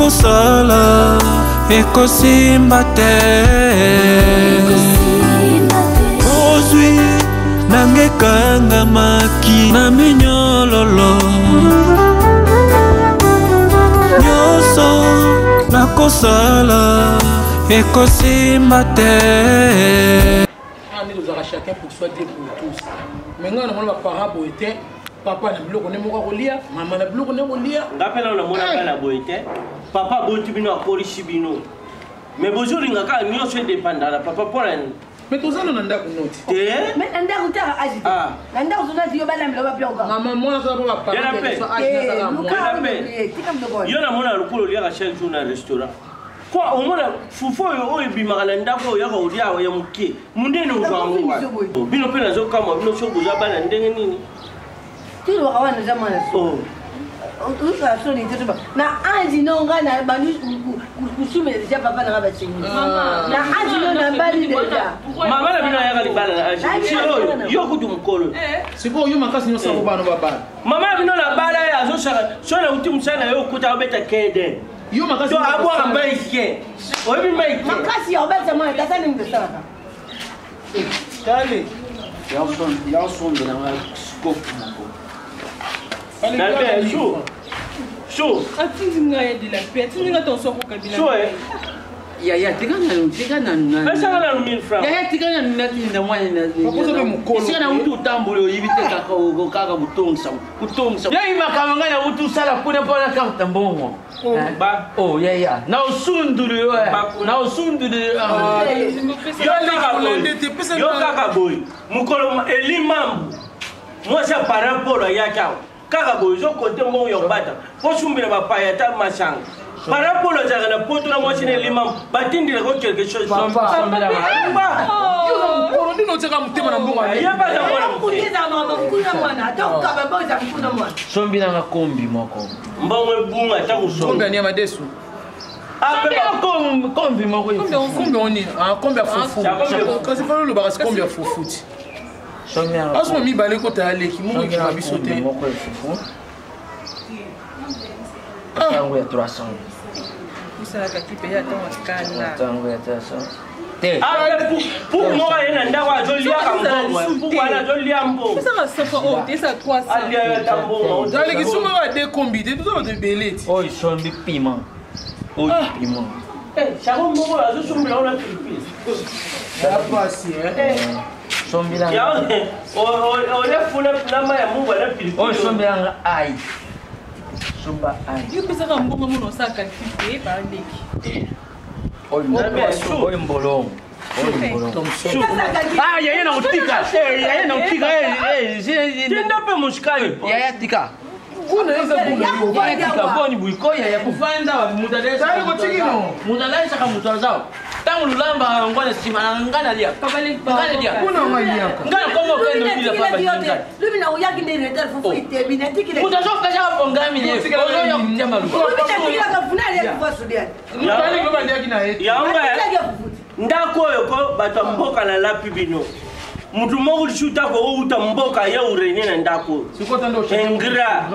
nakosala ekosimba te ozwi nangekanga maki na minyololo nyonso nakosala ekosimba te. Nous avons chacun pour soi Dieu pour tous. Maintenant, nous avons parents boité. Papa na biloko ne moko kolia, maman na biloko ne kolia. Ngapela na mona kana boité. Papa botu bino apolisi bino. Mais bonjour ngaka nyonso dépendant la papa polani. Mais tous on nanda ko noti. Mais nanda ko ta aji. Nanda ko zona dio bala mlo bapyo ga. Maman mona so papa. Yo na mona lokolo lia ka chaque jour na restaurant. Quoi au moins fufo yo ebimaka na ndako ya ko lia ya mukie. Mundene ubango. Bino pena zo kama bino so buza bana ndenge nini? Tilo kawana zamana so. Uka so ni tuba. Na anji no ngana banu kusume deja papa na ba chingi. Na anji no na bali deja. Mama na bino ya kali bala na anji. Yo kutu mkolo. Sipo yo makasi nyo sako bana baba. Mama bino na bala ya zo shaka. So na uti msana yo kuta obeta kede. Yo makasi to abwa mbaike. Obi mbaike. Makasi ya obeta mwa tasani mdesana. Kale. Ya son de la scope. Chaud. Chaud. Atinga ya de la paix. Atinga ton soko kabila. Chaud Ya tigana na. Asa na 1000 francs. Ya tigana na nda mwana na. Papoza be mukolo. Sina utu tambule yibite kaka butongsa. Butongsa. Ya ima kamanga na utu sala kuna pona kanta mbongo. Ba. Oh ya. Na usundulu yo. Na usundulu. Yo kaka boy. Mukolo elimambu. Moi ça par rapport à yakao. Kaka boy zo kote mbongo yo bata. Fo sumbira ba payata machanga. Par rapport à ça na poto na machine elimambu. Batindi ko quelque chose. Papa. Yo ndino tsaka mutema na mbongo. Ya ba na mwana. Kuliza mama kuna mwana. Toka baba za kuna mwana. Sombi na kombi moko. Mbongo bunga ta kusomba. Kombi ani amadesu. Kombi moko. Kombi oni. Kombi ya fufu. Kasi falo lo ba kombi ya fufu. Asmo mi bale ko ta Alie ki mo ki mabiso te. Tango ya 300. Usala kakipe ya tawa Tango ya 300. Te. Pour moi ina ndawa jolia kambo. Pour wala jolia mbo. Ça va ça oh ça 300. Alie tambo. Dale ki suma wa de kombi te tout de beleti. Oh sombi piment. Oh piment. Charo mbo la zo sumbila ona pilipili. Ya pasi Sombi la. Ya ole funa nama ya mungu na pilipili. Oh sombi la ai. Somba ai. Yo pesa ka mbongo muno sa kakipe ba ndeki. Oh mbolongo. Ah yeye na utika. Yeye na utika. Tenda pe mushikali. Yeye tika. Kuna hizo kuna Yeye tika boni buiko ya kufanda mutadesa. Sasa ko chikino. Mutadesa kama mutazao. Tangu lulamba ngwana sima ngana lia. Ngana lia. Kuna ngania. Ngana komo kendo bila baba jinga. Lubi na uyaki ndere ndere fufu ite bina tikile. Mutazo kasha bongami ni. Ozo ya kutema lu. Lubi tikile ka funali ya kufa sudia. Mutali ko bandia kina yetu. Yanga ndako yoko bato mboka na lapi bino. Mutu moko shuta ko uta mboka ya urene na ndako. Sikota ndo Engra.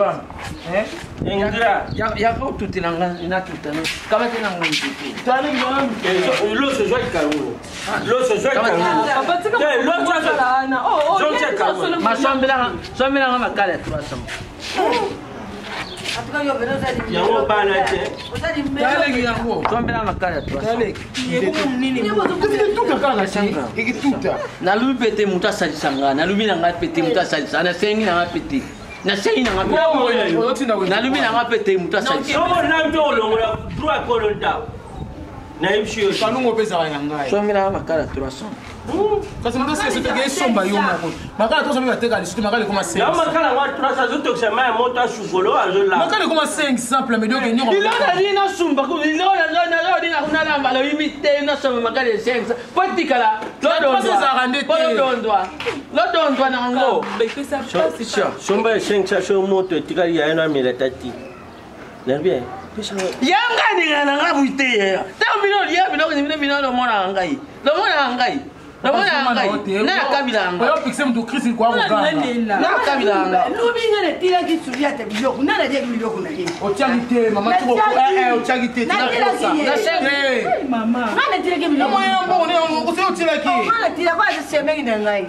Engra. Ya ko tutilanga ina tutana. Kama tena mwingi. Tani mwana. Lo se joie karulo. Lo se joie karulo. Abatika lo cha na. Oh. Masambila makala 300. Atuka yo beno za di. Yango bana te. Usadi mbele. Dale ki yango. Sombila makala 300. Dale. Yeko nini? Tuka kala shanga. Ikituta. Na lubi pete muta sajisanga. Na lubi na ngapete muta sajisanga. Na sengi na ngapete. Na sengi na ngapete. Na lubi na ngapete muta sajisanga. Somo na ndo longola droit kolonda. Na ibshi Kanungo pesa yangai. Sombila makala 300. Kasi mtu sisi tege somba yo moko. Makala to somba tega lisiti makala koma 5. Ya makala wa 300 zoto kusema ya moto ashugolo azola. Makala koma 5 simple mais donc nyoko. Ilo na dina sumba ku ilo na dina kuna lamba lo imite na somba makala 5. Potikala. Lo dondwa na ngo. Pesa pasi. Somba 5 cho moto tikali ya ena mila tati. Na bien. Yanga ni ngana ngabuite ya. Ta bino ya bino ni bino lo mona ngai. Lo mona ngai. Na kabila nga. Oyo pixé mtu Chris kwa nganga. Na kabila nga. Lubinga ne tira ki suria te biloko. Nana je biloko na ye. Otiagite mama tu otiagite tina kosa. Na senge. Mama. Nana tira ki biloko. Moyo mbone ose otiaki. Nana tira kwa semeki na ngai.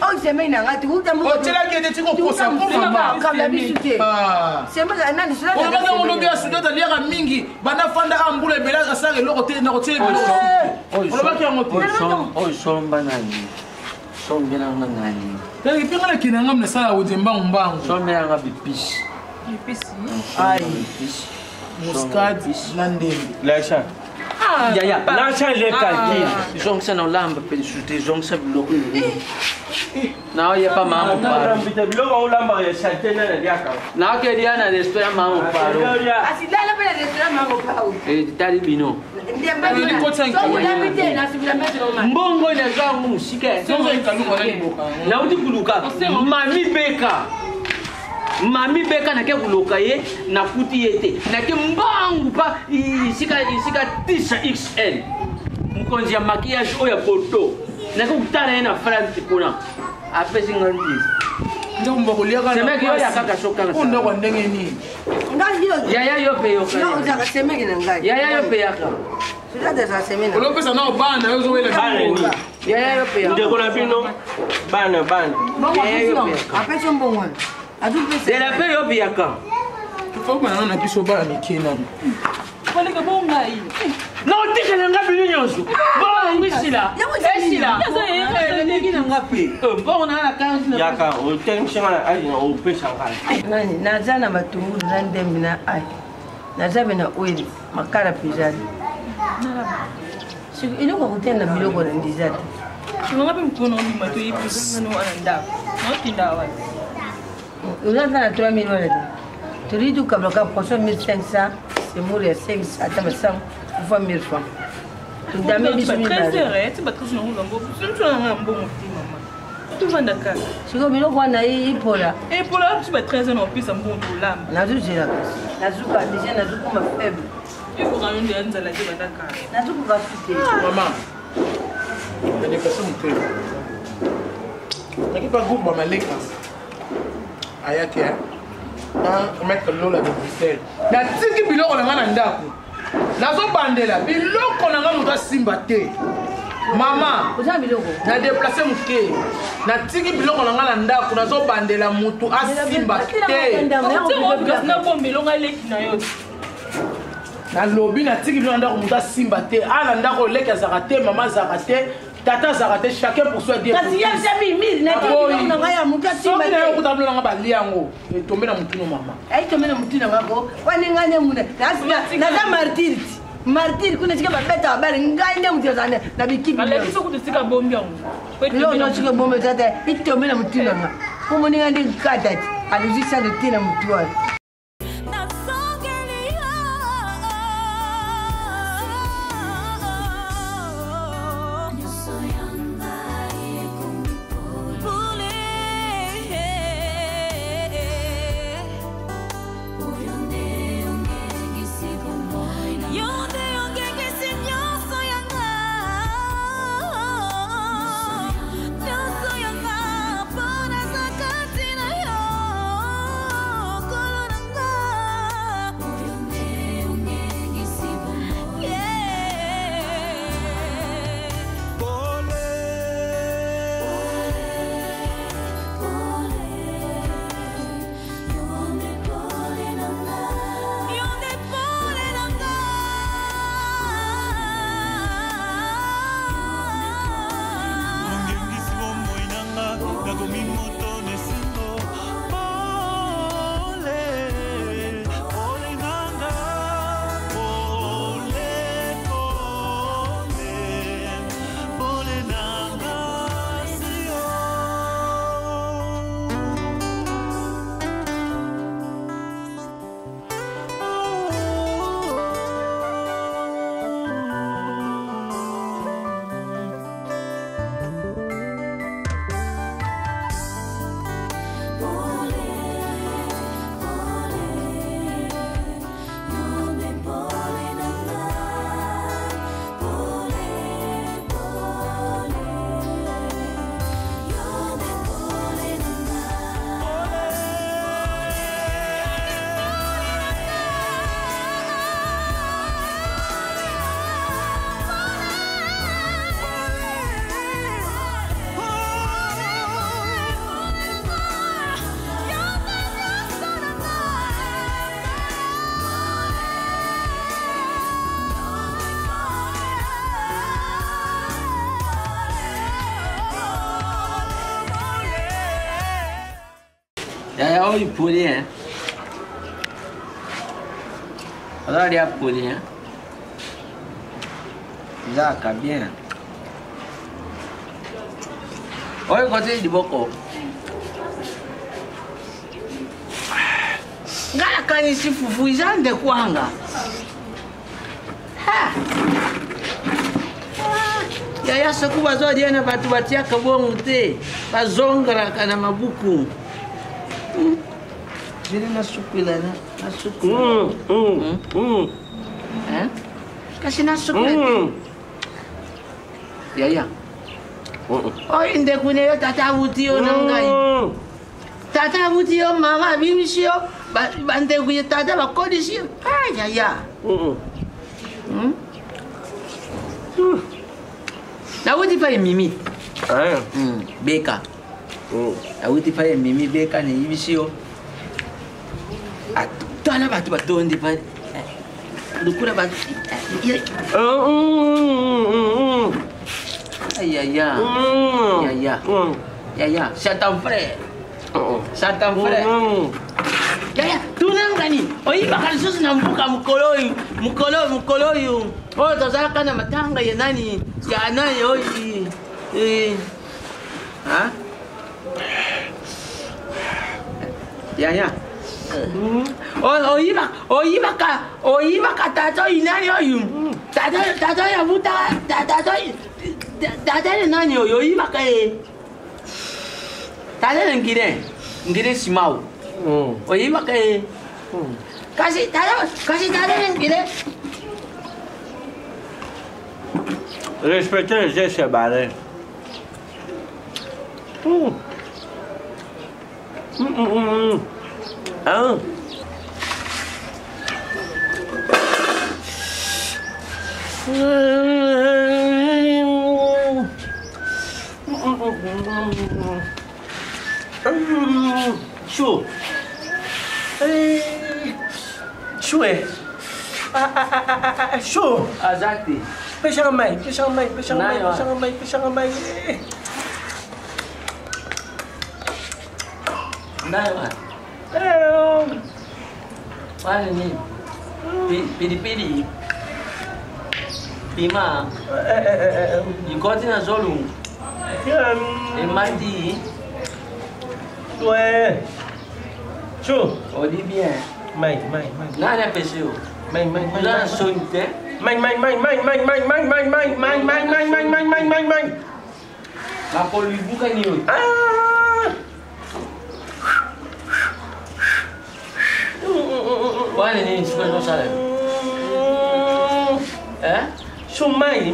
O semeki na ngai tukuta mu. Otiaki ete tiko kosa pour mama. Kabla bisute. Semeki nani sura. On va on lobia suda ta liaka mingi bana fanda ambule bela asare loko te na kotiele biloko. On va ki ngote. Oy somba nani. Sombela nga ngani. Tani pinga na kinanga mna sala ujemba mbangu. Sombela nga bipisi. Bipisi. Ai. Muscade landeni. Laisha. Ya. Laisha le kaki. Zongsa na lamba pe sute zongsa biloko. Na ya pa mama pa. Rambita biloko ulamba ya shatena na diaka. Na ke dia na restaurant mama pa. Asidala pe na restaurant mango pa. Tali bino. Ni kota Mbongo ina zangu musika. Zonzo ikaluka na liboka. Na uti kuluka. Mami beka na ke kuluka ye na kuti yete. Na ke mbangu pa isika tisha XL. Mkonzi ya maquillage oya poto. Na ke kutana na front kuna. Apesi ngandi. Ndio mbokolia kana. Semeki yo ya kaka shoka. Unda kwa ndenge ni. Yaya yo pe yo. Na uza semeki na ngai. Yaya yo pe yaka. Sura za semeki. Olopesa na bana yozo wele. Yaya yo pe yaka. Ndeko na bino bana. Apesi mbongo. De la pe yo pe yaka. Faut bana na biso bana mikena. Wale ka bonga yi. Na utika na ngapi nyonso. Bon ngisila. Esila. Ndeki na ngapi. Bon na na kanti na. Yaka o tenshana ali na o pesa ngala. Nani nazana matungulu na ndembi na ai. Nazabe na oil makara pizza. Siku ino kwa kutenda biloko na ndizata. Ngapi mkono wa mato yi pizza no ananda. No tinda wa. Unataka na 3 milioni tu. Turidu kabla ka poso 1500, c'est mourir 500 atama 100 fois 1000 francs. Tundame biso ni très serré, tu batris na ngombo. Tu na ngombo moti mama. Tu vanda ka. Siko biloko na ipola. Et pour là tu vas très en pisa mbongo lamba. Nazujira. Nazuka déjà nazuka ma faible. Il faut ramener des anzala de banda ka. Nazuka basute. Maman. Ndio pesa mtego. Nakipa gumba maleka. Ayake na mettre l'eau là de Bruxelles. Na tiki biloko na ngana ndako. Nazo bandela biloko na ngana muta simba te. Mama, Oza biloko. na déplacer muke. Na tiki biloko na ngana ndako nazo bandela mutu asimba te. Na bombe longa leki na yo. Na lobby na tiki biloko na ndako muta simba te. Ala ndako leki azakate, mama zakate. Tata zakate chacun pour soi dire. Kasi ya sami mil na tiki na ngaya muta simba te. Soki na yo kutamlo nga bali yango. Etombe na mutino mama. Ai tombe na mutino ngako. Wani ngane mune. Na martyr. Martyr kuna sika bapeta habari ngande mutio zane na bikibi. Ale biso kutisika bombi yango. Leo no sika bombe tata itombe na mutino nga. Kumo ni ngande katati. Aluzisa de tina mutio. Yaya oyo poli hein. Regarde ya poli hein. Zaka bien. Oyo côté du boko. Ngala kanisi fufu izande kwanga. Ha. Yaya soku bazodia na batu batia kabongo te. Bazongara kana mabuku. Jere na sukula na sukula. Hein? Kasi na sukula. Yaya. Oh, inde kune yo tata buti yo nangai. Tata buti yo mama bimisi yo. Bante kuye tata bakodisi yo. Ah, yaya. Na wuti fa mimi. Beka. Na wuti fa mimi beka ni bimisi yo. Atana batu batondi pa. Dukura batu. Yaya. Yaya, c'est ton frère. C'est ton frère. Yaya, tu n'as pas ni. Oi, bakal sus na mbuka mukolo yu. Oh, tazala kana matanga ya nani? Ya nani oi. Ha? Yaya. Oi baka tato inani oyu. Tato ya buta, tato Tata nani yo ibaka e. Tata ngire simau. O ibaka e. Kasi tata ngire. Respectez les gestes balais. Hein? Chaud. Chaud. Chaud. Azati. Pêche en main. Naiwa. Wani ni. Pili. Pima. Ikoti na zolu. Mandi. Ouais. Chaud. On dit bien. Mai. Nani apeseo. Mai. Nani sonite. Mai. Makolo ibuka ni yo. Wani ni chukua no sale. So mai.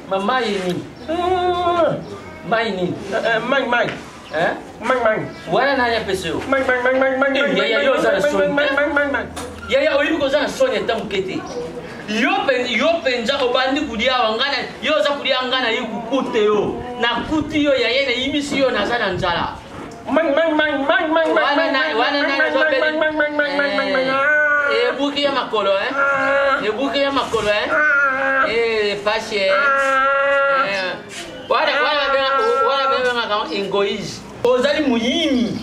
Mama ini. Mai. Wana nani apeseo. Yaya oyibi kozana sonya tamukete. Yo penza obandi kudia wangana yo za kudia ngana yikukute yo na kuti yo yaya na yimisi yo na sana nzala. Ebuki ya makolo pashe. Wala bema kama ingoizi. Ozali muyimi.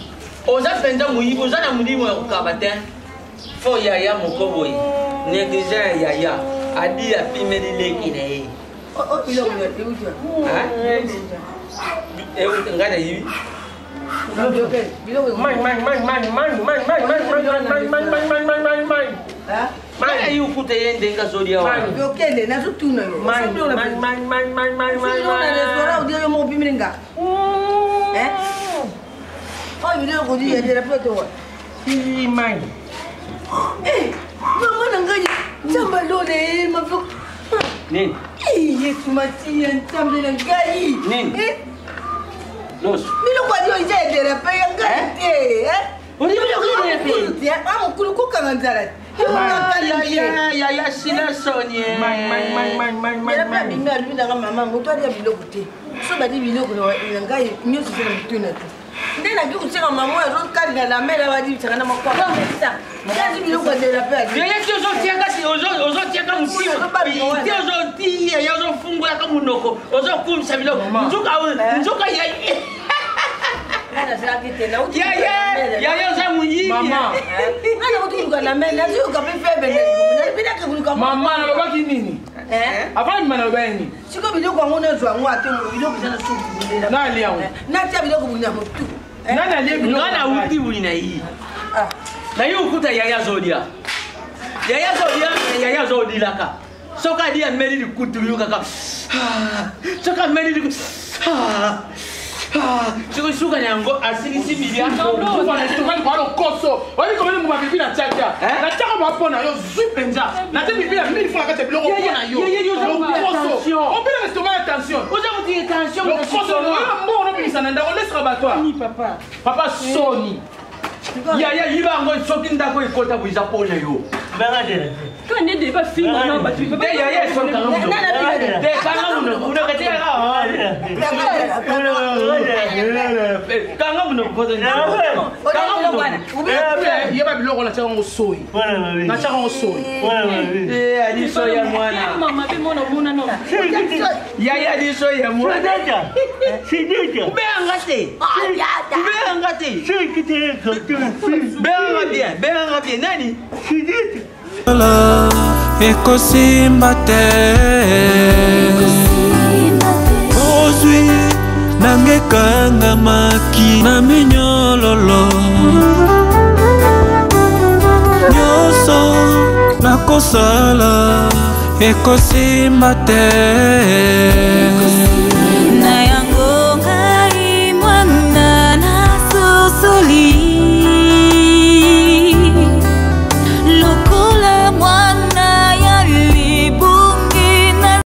Oza penza muyibi ozana mulimo ya kukabate. Fo yaya mokoboyi. Négligent yaya. Adi ya pimeli leki na ye. Biloko ya teuja. Ngana yibi. Mana yu kute yende nga zodi ya wani. Maviokele na zutuna yo. Sio mo bimiringa. Oh, video ko di ya therapeuta wa. Mai. Mama nangaji chamba lole mafuk. Nini? Yesu mati chamba nangaji. Nini? Los. Biloko dio ije therapeuta ngate. Odi biloko therapeuta. Ya amo kuluko kanganzara. Ya sina sonye. Therapeuta binga lubinda nga mama ngotwali ya biloko te. So badi biloko nangaji nyoso sema mtuna te. Ndena ki kucheka mama ya zo kadi na mera wadi chakana makwa. Kazi biloko therapeuta. Yeye ti ozotiaka si ozotiaka musimo. Ti ozotia ya ozofungula kama munoko. Ozokumisa biloko. Nzuka ya Yaya za Moyibi. Maman. Maman nalobaki nini? Avant de m'enlever nini? Siko biloko ngo na zwa ngo ate mo biloko za na suku na. Na liao. Na tia biloko buna motu. Nana lié biloko. Nana uti bulina yi. Na yo ukuta yaya zodia. Yaya zodilaka. Soka dia meli di kutu yuka kaka. Soka meli di suka nyango asingisi bilia no kwa Estoma kwa Lokoso wali komele mu mabibi na tchaka na tchaka ba pona yo zupenza na te bibi na 1000 francs kate biloko pona yo Lokoso on peut Estoma attention oza muti attention Lokoso no mbo no bisa na ndako laisse rabattoir Ni papa Sony yaya yibango soki ndako ikota buiza pona yo Quand on est déjà fini, on va tu peux pas. Yaya so kanga muno de kanga muno una katia kanga muno koza kanga muno yeba biloko na tchaka ngo soyi na tchaka ngo soyi ali so ya mwana Maman, be mona mona no. yaya ali so ya mwana Beanga te Beanga bien nani ekosimba te ozwi nangekanga maki na minyololo nyonso nakosala ekosimba te